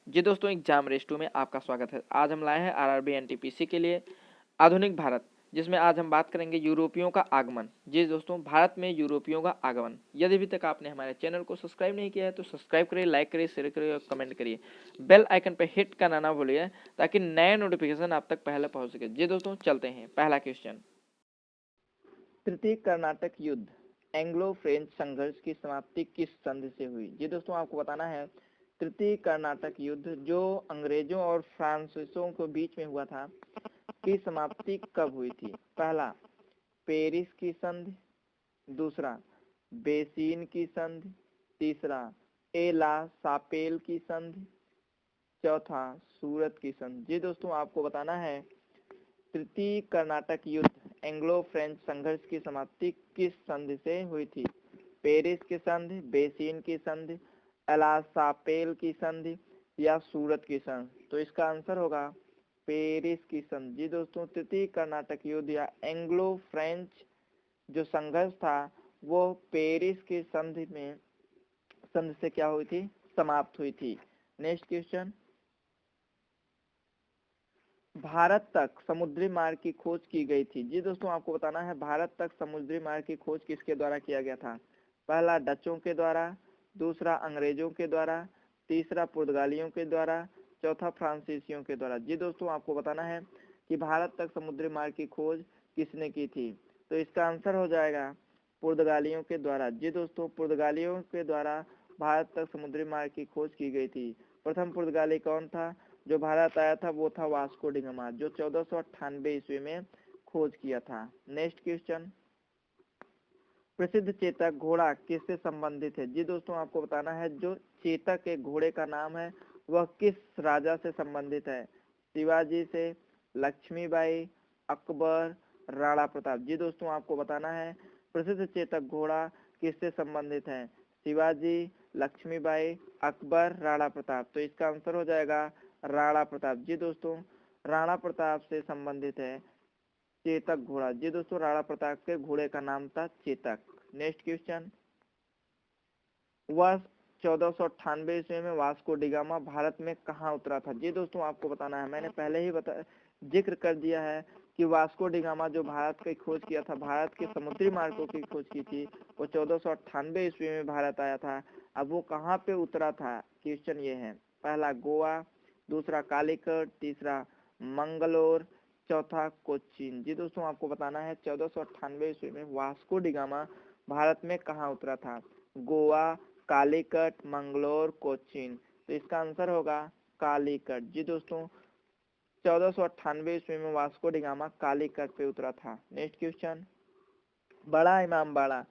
जी दोस्तों, exam race 2 में आपका स्वागत है। आज हम लाए हैं आरआरबी एनटीपीसी के लिए आधुनिक भारत, जिसमें आज हम बात करेंगे यूरोपियों का आगमन। जी दोस्तों, भारत में यूरोपियों का आगमन। यदि अभी तक आपने हमारे चैनल को सब्सक्राइब नहीं किया है तो सब्सक्राइब करिए, लाइक करिए, शेयर करिए और कमेंट करिए। बेल आइकन पर हिट करना ना भूलिए ताकि नए नोटिफिकेशन आप तक पहले पहुंच सके। जी दोस्तों, चलते हैं। पहला क्वेश्चन, तृतीय कर्नाटक युद्ध एंग्लो फ्रेंच संघर्ष की समाप्ति किस संधि से हुई? जी दोस्तों, आपको बताना है तृतीय कर्नाटक युद्ध जो अंग्रेजों और फ्रांसीसियों के बीच में हुआ था की समाप्ति कब हुई थी? पहला, पेरिस की संधि। दूसरा, बेसीन की संधि। तीसरा, एला सापेल की संधि। चौथा, सूरत की संधि। जी दोस्तों, आपको बताना है तृतीय कर्नाटक युद्ध एंग्लो फ्रेंच संघर्ष की समाप्ति किस संधि से हुई थी? पेरिस की संधि, बेसीन की संधि, एलासापेल की संधि या सूरत की संधि? तो इसका आंसर होगा पेरिस की संधि। जी दोस्तों, तृतीय कर्नाटक युद्ध या एंग्लो फ्रेंच जो संघर्ष था वो पेरिस की संधि से क्या हुई थी? समाप्त हुई थी। नेक्स्ट क्वेश्चन, भारत तक समुद्री मार्ग की खोज की गई थी। जी दोस्तों, आपको बताना है भारत तक समुद्री मार्ग की खोज किसके द्वारा किया गया था? पहला, डचों के द्वारा। दूसरा, अंग्रेजों के द्वारा। तीसरा, पुर्तगालियों के द्वारा। चौथा, फ्रांसीसियों के द्वारा। जी दोस्तों, आपको बताना है कि भारत तक समुद्री मार्ग की खोज किसने की थी? तो इसका आंसर हो जाएगा पुर्तगालियों के द्वारा। जी दोस्तों, पुर्तगालियों के द्वारा भारत तक समुद्री मार्ग की खोज की गई थी। प्रथम पुर्तगाली कौन था जो भारत आया था? वो था वास्को डी गामा, जो 1498 ईस्वी में खोज किया था। नेक्स्ट क्वेश्चन, प्रसिद्ध चेतक घोड़ा किससे संबंधित है? जी दोस्तों, आपको बताना है जो चेतक एक घोड़े का नाम है वह किस राजा से संबंधित है? शिवाजी से, लक्ष्मीबाई, अकबर, राणा प्रताप? जी दोस्तों, आपको बताना है प्रसिद्ध चेतक घोड़ा किससे संबंधित है? शिवाजी, लक्ष्मीबाई, अकबर, राणा प्रताप? तो इसका आंसर हो जाएगा राणा प्रताप। जी दोस्तों, राणा प्रताप से संबंधित है चेतक घोड़ा। जी दोस्तों, राणा प्रताप के घोड़े का नाम था चेतक। नेक्स्ट क्वेश्चन, वह 1498 ईस्वी में वास्को डी गामा भारत में कहाँ उतरा था? जी दोस्तों, आपको बताना है, मैंने पहले ही जिक्र कर दिया है कि वास्को डी गामा जो भारत की खोज किया था, भारत के समुद्री मार्गों की खोज की थी, वो 1498 ईस्वी में भारत आया था। अब वो कहाँ पे उतरा था? क्वेश्चन ये है। पहला, गोवा। दूसरा, कालीकट। तीसरा, मंगलोर। चौथा, कोचीन? जी दोस्तों, आपको बताना है 1498 ईस्वी में वास्को डी गामा भारत में कहाँ उतरा था? गोवा, कालीकट, मंगलोर, कोचीन? तो इसका आंसर होगा कालीकट। जी दोस्तों, 1498 ईस्वी में वास्को डी गामा कालीकट पे उतरा था। नेक्स्ट क्वेश्चन, बड़ा इमामबाड़ा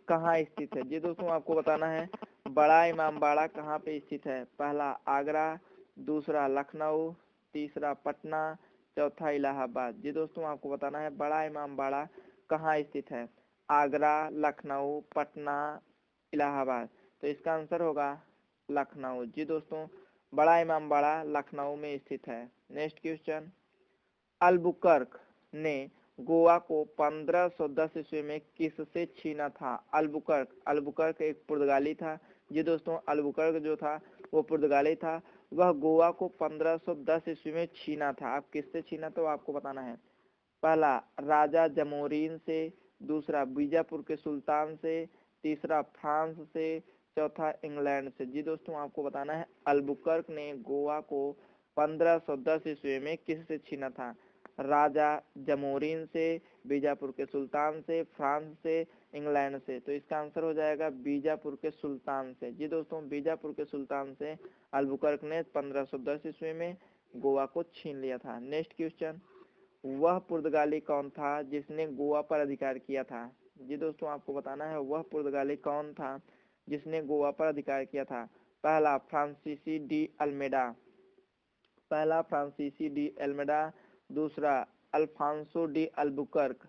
कहाँ स्थित है? जी दोस्तों, आपको बताना है बड़ा इमामबाड़ा कहाँ पे स्थित है? पहला, आगरा। दूसरा, लखनऊ। तीसरा, पटना। चौथा, इलाहाबाद? जी दोस्तों, आपको बताना है बड़ा इमामबाड़ा कहाँ स्थित है? आगरा, लखनऊ, पटना, इलाहाबाद? तो इसका आंसर होगा लखनऊ। जी दोस्तों, बड़ा इमामबाड़ा लखनऊ में स्थित है। नेक्स्ट क्वेश्चन, अल्बुकर्क ने गोवा को 1510 ईस्वी में किससे छीना था? अल्बुकर्क एक पुर्तगाली था। जी दोस्तों, अल्बुकर्क जो था वो पुर्तगाली था। वह गोवा को 1510 ईस्वी में छीना था। अब किससे छीना तो आपको बताना है। पहला, राजा जमोरीन से। दूसरा, बीजापुर के सुल्तान से। तीसरा, फ्रांस से। चौथा, इंग्लैंड से? जी दोस्तों, आपको बताना है अल्बुकर्क ने गोवा को 1510 ईस्वी में किससे छीना था? राजा जमोरीन से, बीजापुर के सुल्तान से, फ्रांस से, इंग्लैंड से? तो इसका आंसर हो जाएगा बीजापुर के सुल्तान से। जी दोस्तों, बीजापुर के सुल्तान से अल्बुकर्क ने 1510 ईस्वी में गोवा को छीन लिया था। नेक्स्ट क्वेश्चन, वह पुर्तगाली कौन था जिसने गोवा पर अधिकार किया था? जी दोस्तों, आपको बताना है वह पुर्तगाली कौन था जिसने गोवा पर अधिकार किया था? पहला, फ्रांसीसी डी अल्मेडा। दूसरा, अल्फांसो डी अल्बुकर्क।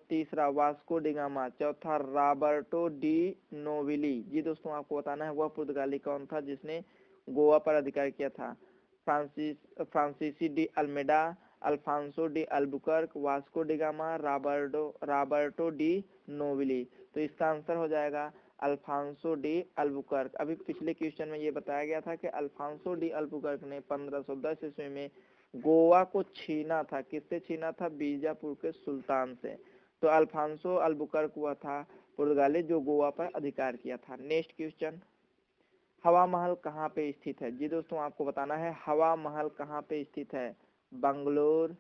तीसरा, वास्को डी गामा। चौथा, रॉबर्टो डी नोवेली? जी दोस्तों, आपको बताना है वह पुर्तगाली कौन था जिसने गोवा पर अधिकार किया था? Francisco de Almeida, Alfonso de Albuquerque, Vasco da Gama, Roberto de Nobili? तो इसका आंसर हो जाएगा अल्फांसो डी अल्बुकर्क। अभी पिछले क्वेश्चन में ये बताया गया था कि अल्फांसो डी अल्बुकर्क ने 1510 ईस्वी में गोवा को छीना था। किससे छीना था? बीजापुर के सुल्तान से। तो अल्फांसो अल्बुकर्क हुआ था पुर्तगाली जो गोवा पर अधिकार किया था। नेक्स्ट क्वेश्चन, हवा महल कहाँ पे स्थित है? जी दोस्तों आपको बताना है हवा महल कहाँ पे स्थित है। बंगलोर,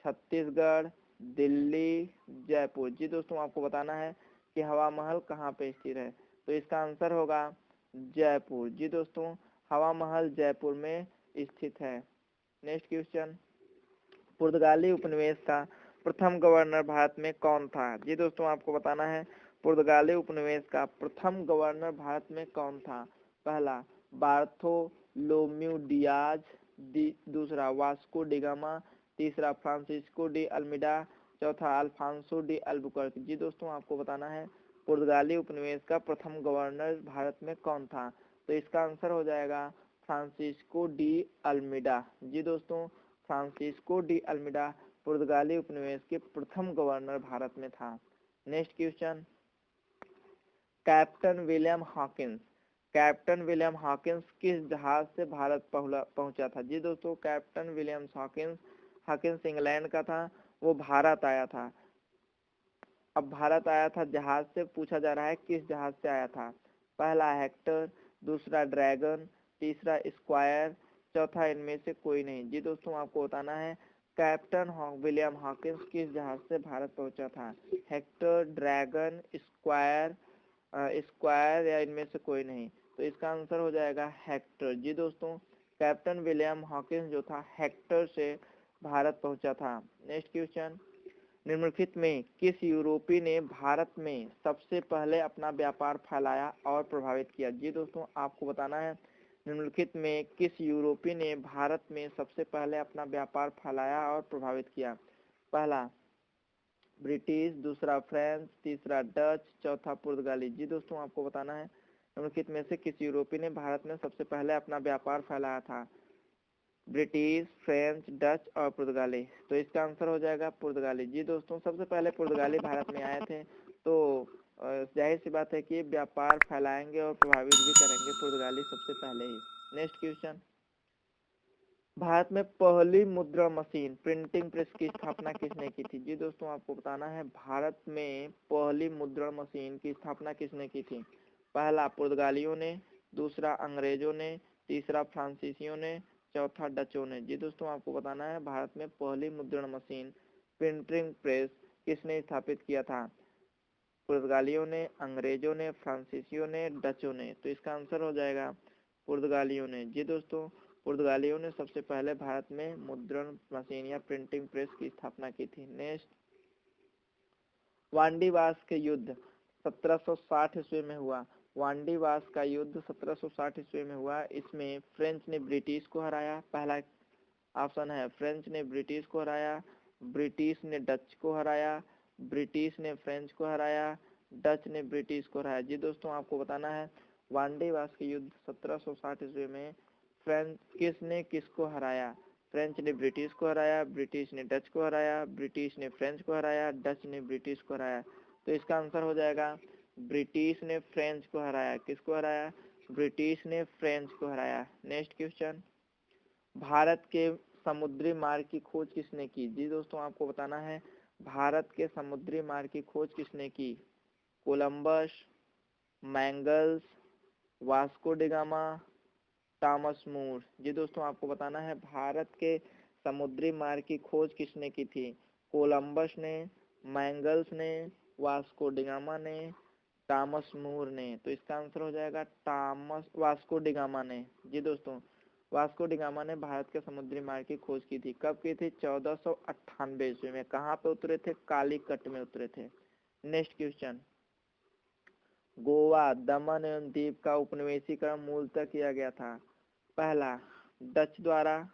छत्तीसगढ़, दिल्ली, जयपुर। जी दोस्तों आपको बताना है कि हवा महल कहाँ पे स्थित है। तो इसका आंसर होगा जयपुर। जी दोस्तों हवा महल जयपुर में स्थित है। नेक्स्ट क्वेश्चन, पुर्तगाली उपनिवेश का प्रथम गवर्नर भारत में कौन था? जी दोस्तों आपको बताना है पुर्तगाली उपनिवेश का प्रथम गवर्नर भारत में कौन था। पहला बार्थोलोम्यू डियाज, दूसरा वास्को डिगामा, तीसरा फ्रांसिस्को डी अल्मीडा, चौथा अल्फांसो डी अल्बुकर्क। जी दोस्तों आपको बताना है पुर्तगाली उपनिवेश का प्रथम गवर्नर भारत में कौन था। तो इसका आंसर हो जाएगा फ्रांसिस्को डी अल्मीडा। जी दोस्तों फ्रांसिस्को डी अल्मीडा पुर्तगाली उपनिवेश के प्रथम गवर्नर भारत में था। Next question, captain William Hawkins. Captain William Hawkins किस जहाज से भारत पहुंचा था? जी दोस्तों कैप्टन विलियम हॉकिंस इंग्लैंड का था, वो भारत आया था। अब भारत आया था जहाज से, पूछा जा रहा है किस जहाज से आया था। पहला हेक्टर, दूसरा ड्रैगन, तीसरा स्क्वायर, चौथा इनमें से कोई नहीं। जी दोस्तों आपको बताना है कैप्टन विलियम हॉकिंस किस जहाज से भारत पहुंचा था। हेक्टर, ड्रैगन, स्क्वायर या इनमें से कोई नहीं। तो इसका आंसर हो जाएगा हेक्टर। जी दोस्तों कैप्टन विलियम हॉकिंस जो था हेक्टर से भारत पहुंचा था। नेक्स्ट क्वेश्चन, निम्नलिखित में किस यूरोपीय ने भारत में सबसे पहले अपना व्यापार फैलाया और प्रभावित किया? जी दोस्तों आपको बताना है निम्नलिखित में किस यूरोपीय ने भारत में सबसे पहले अपना व्यापार फैलाया और प्रभावित किया। पहला ब्रिटिश, दूसरा फ्रेंच, तीसरा डच, चौथा पुर्तगाली। जी दोस्तों आपको बताना है निम्नलिखित में से किस यूरोपीय ने भारत में सबसे पहले अपना व्यापार फैलाया था। ब्रिटिश, फ्रेंच, डच और पुर्तगाली। तो इसका आंसर हो जाएगा पुर्तगाली। जी दोस्तों सबसे पहले पुर्तगाली भारत में आए थे, तो जाहिर सी बात है कि व्यापार फैलाएंगे और प्रभावित भी करेंगे पुर्तगाली सबसे पहले ही। नेक्स्ट क्वेश्चन, भारत में पहली मुद्रण मशीन प्रिंटिंग प्रेस की स्थापना किसने की थी? जी दोस्तों आपको बताना है भारत में पहली मुद्रण मशीन की स्थापना किसने की थी। पहला पुर्तगालियों ने, दूसरा अंग्रेजों ने, तीसरा फ्रांसीसियों ने, चौथा डचों ने। जी दोस्तों आपको बताना है भारत में पहली मुद्रण मशीन प्रिंटिंग प्रेस किसने स्थापित किया था। पुर्तगालियों ने, अंग्रेजों ने, फ्रांसीसियों ने, डचों ने। तो इसका आंसर हो जाएगा पुर्तगालियों ने। जी दोस्तों पुर्तगालियों ने सबसे पहले भारत में मुद्रण मशीन या प्रिंटिंग प्रेस की स्थापना की थी। नेक्स्ट, वांडीवास के युद्ध 1760 ईस्वी में हुआ। वांडीवास का युद्ध 1760 ईस्वी में हुआ। इसमें फ्रेंच ने ब्रिटिश को हराया। पहला ऑप्शन है फ्रेंच ने ब्रिटिश को हराया, ब्रिटिश ने डच को हराया, ब्रिटिश ने फ्रेंच को हराया, डच ने ब्रिटिश को हराया। जी दोस्तों आपको बताना है वांडीवास के युद्ध 1760 ईस्वी में फ्रेंच किसने किसको हराया। फ्रेंच ने ब्रिटिश को हराया, ब्रिटिश ने डच को हराया, ब्रिटिश ने फ्रेंच को हराया, डच ने ब्रिटिश को हराया। तो इसका आंसर हो जाएगा ब्रिटिश ने फ्रेंच को हराया। किसको हराया? ब्रिटिश ने फ्रेंच को हराया। नेक्स्ट क्वेश्चन, भारत के समुद्री मार्ग की खोज किसने की? जी दोस्तों आपको बताना है भारत के समुद्री मार्ग की खोज किसने की। Columbus, मैंगल्स, Vasco da Gama, Thomas More. जी दोस्तों आपको बताना है भारत के समुद्री मार्ग की खोज किसने की थी। कोलंबस ने, मैंगल्स ने, वास्को डिगामा ने, टॉमस मूर ने। तो इसका आंसर हो जाएगा वास्को डिगामा ने। जी दोस्तों वास्को डिगामा ने भारत के समुद्री मार्ग की खोज की थी। कब की थी? 1498 ईस्वी में। कहाँ पे उतरे थे? कालीकट में उतरे थे। नेक्स्ट क्वेश्चन, गोवा, दमन एवं दीव का उपनिवेशीकरण मूलतः किया गया था। पहला डच द्वारा,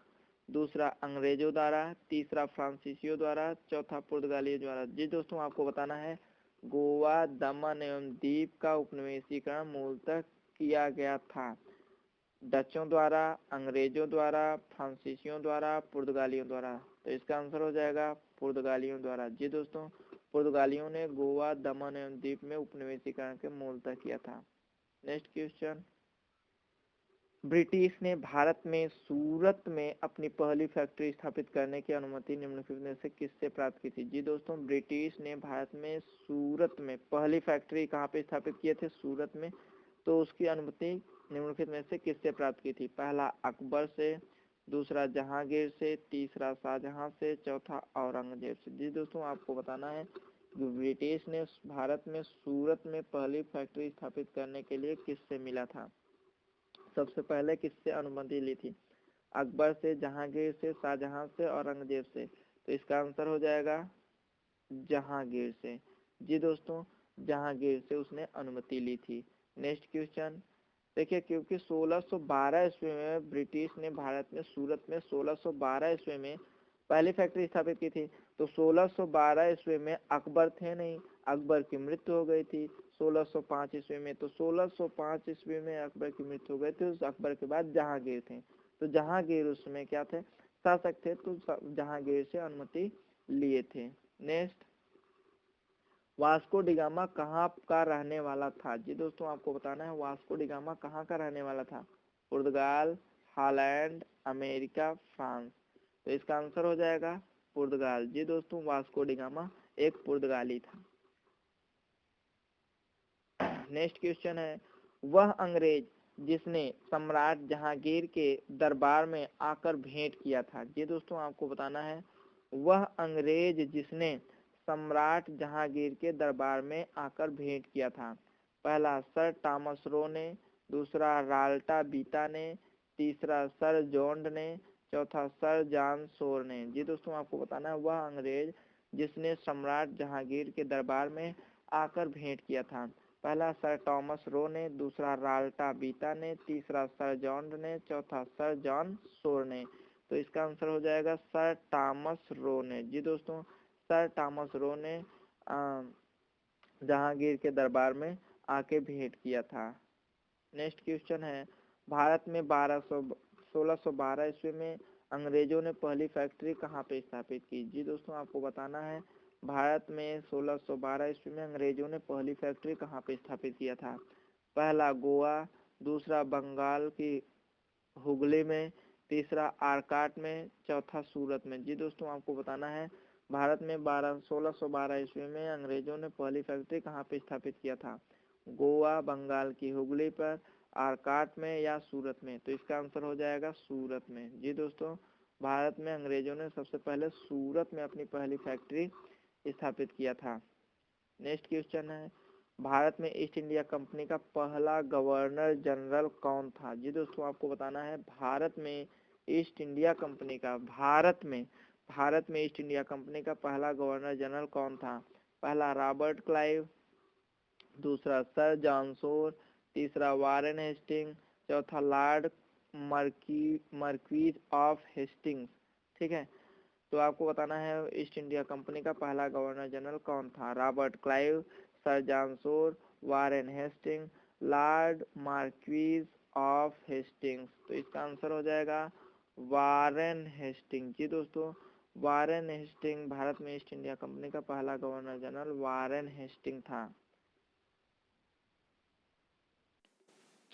दूसरा अंग्रेजों द्वारा, तीसरा फ्रांसीसियों द्वारा, चौथा पुर्तगालियों द्वारा। जी दोस्तों आपको बताना है गोवा, दमन एवं दीव का उपनिवेशीकरण मूलतः किया गया था डचों द्वारा, अंग्रेजों द्वारा, फ्रांसीसियों द्वारा, पुर्तगालियों द्वारा। तो इसका आंसर हो जाएगा पुर्तगालियों द्वारा। जी दोस्तों पुर्तगालियों ने गोवा, दमन एवं द्वीप में उपनिवेशीकरण के मूलतः किया था। नेक्स्ट क्वेश्चन, ब्रिटिश ने भारत में सूरत में अपनी पहली फैक्ट्री स्थापित करने की अनुमति निम्नलिखित में से किससे प्राप्त की थी? जी दोस्तों, ब्रिटिश ने भारत में सूरत में पहली फैक्ट्री कहाँ पे स्थापित किए थे? सूरत में। तो उसकी अनुमति निम्नलिखित में से किससे प्राप्त की थी? पहला अकबर से, दूसरा जहांगीर से, तीसरा शाहजहां से, चौथा औरंगजेब से। जी दोस्तों, आपको बताना है कि ब्रिटिश ने भारत में सूरत में पहली फैक्ट्री स्थापित करने के लिए किससे मिला था? सबसे पहले किससे अनुमति ली थी? अकबर से, जहांगीर से, शाहजहां से, औरंगजेब से। तो इसका आंसर हो जाएगा जहांगीर से। जी दोस्तों, जहांगीर से उसने अनुमति ली थी। नेक्स्ट क्वेश्चन देखिए, क्योंकि 1612 ईस्वी में ब्रिटिश ने भारत में सूरत में 1612 ईस्वी में पहली फैक्ट्री स्थापित की थी, तो 1612 ईस्वी में अकबर थे नहीं, अकबर की मृत्यु हो गई थी 1605 ईस्वी में। तो 1605 ईस्वी में अकबर की मृत्यु हो गई थी, उस अकबर के बाद जहांगीर थे। तो जहांगीर उसमें क्या थे? शासक थे। तो जहांगीर से अनुमति लिए थे। नेक्स्ट, वास्को डिगामा कहाँ का रहने वाला था? जी दोस्तों, आपको बताना है वास्को डिगामा कहाँ का रहने वाला था? पुर्तगाल, हॉलैंड, अमेरिका, फ्रांस। तो इसका आंसर हो जाएगा पुर्तगाल। जी दोस्तों, वास्को डिगामा एक पुर्तगाली था। नेक्स्ट क्वेश्चन है, वह अंग्रेज जिसने सम्राट जहांगीर के दरबार में आकर भेंट किया था? जी दोस्तों, आपको बताना है वह अंग्रेज जिसने सम्राट जहांगीर के दरबार में आकर भेंट किया था। पहला सर थॉमस रो ने, दूसरा राल्टा बीटा ने, तीसरा सर जॉन ने, चौथा सर जॉन सोर ने। जी दोस्तों, आपको बताना है वह अंग्रेज जिसने सम्राट जहांगीर के दरबार में आकर भेंट किया था। पहला सर थॉमस रो ने, दूसरा राल्टा बीटा ने, तीसरा सर जॉन ने, चौथा सर जॉन सोर ने। तो इसका आंसर हो जाएगा सर थॉमस रो ने। जी दोस्तों, सर थॉमस रो ने जहांगीर के दरबार में आके भेंट किया था। नेक्स्ट क्वेश्चन है, भारत में 1612 ईस्वी में अंग्रेजों ने पहली फैक्ट्री कहाँ पे स्थापित की? जी दोस्तों, आपको बताना है भारत में 1612 ईस्वी में अंग्रेजों ने पहली फैक्ट्री कहाँ पे स्थापित किया था। पहला गोवा, दूसरा बंगाल की हुगली में, तीसरा आरकाट में, चौथा सूरत में। जी दोस्तों, आपको बताना है भारत में 1612 ईस्वी में अंग्रेजों ने पहली फैक्ट्री कहाँ पे स्थापित किया था? गोवा, बंगाल की हुगली पर, आरकाट में या सूरत में। तो इसका आंसर हो जाएगा सूरत में। जी दोस्तों, भारत में अंग्रेजों ने सबसे पहले सूरत में अपनी पहली फैक्ट्री स्थापित किया था। नेक्स्ट क्वेश्चन है, भारत में ईस्ट इंडिया कंपनी का पहला गवर्नर जनरल कौन था? जी दोस्तों, आपको बताना है भारत में ईस्ट इंडिया कंपनी का भारत में ईस्ट इंडिया कंपनी का पहला गवर्नर जनरल कौन था? पहला रॉबर्ट क्लाइव, दूसरा सर जॉन सोर, तीसरा वारेन हेस्टिंग, चौथा लॉर्ड मर्क्वीज ऑफ हेस्टिंग्स। ठीक है, तो आपको बताना है ईस्ट इंडिया कंपनी का पहला गवर्नर जनरल कौन था? Robert Clive, sir John Shore, Warren Hasting, lord marquess of Hastings. तो इसका आंसर हो जाएगा वारेन हेस्टिंग। जी दोस्तों, वारेन हेस्टिंग भारत में ईस्ट इंडिया कंपनी का पहला गवर्नर जनरल वारेन हेस्टिंग था।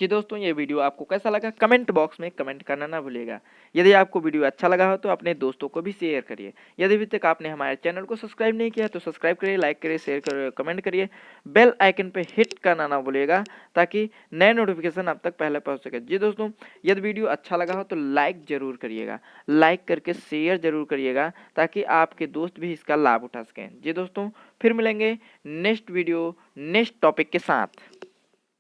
जी दोस्तों, ये वीडियो आपको कैसा लगा कमेंट बॉक्स में कमेंट करना ना भूलिएगा। यदि आपको वीडियो अच्छा लगा हो तो अपने दोस्तों को भी शेयर करिए। यदि अभी तक आपने हमारे चैनल को सब्सक्राइब नहीं किया तो सब्सक्राइब करिए, लाइक करिए, शेयर करिए, कमेंट करिए, बेल आइकन पे हिट करना ना भूलिएगा ताकि नए नोटिफिकेशन आप तक पहले पहुँच सके। जी दोस्तों, यदि वीडियो अच्छा लगा हो तो लाइक ज़रूर करिएगा, लाइक करके शेयर ज़रूर करिएगा ताकि आपके दोस्त भी इसका लाभ उठा सकें। जी दोस्तों, फिर मिलेंगे नेक्स्ट वीडियो नेक्स्ट टॉपिक के साथ।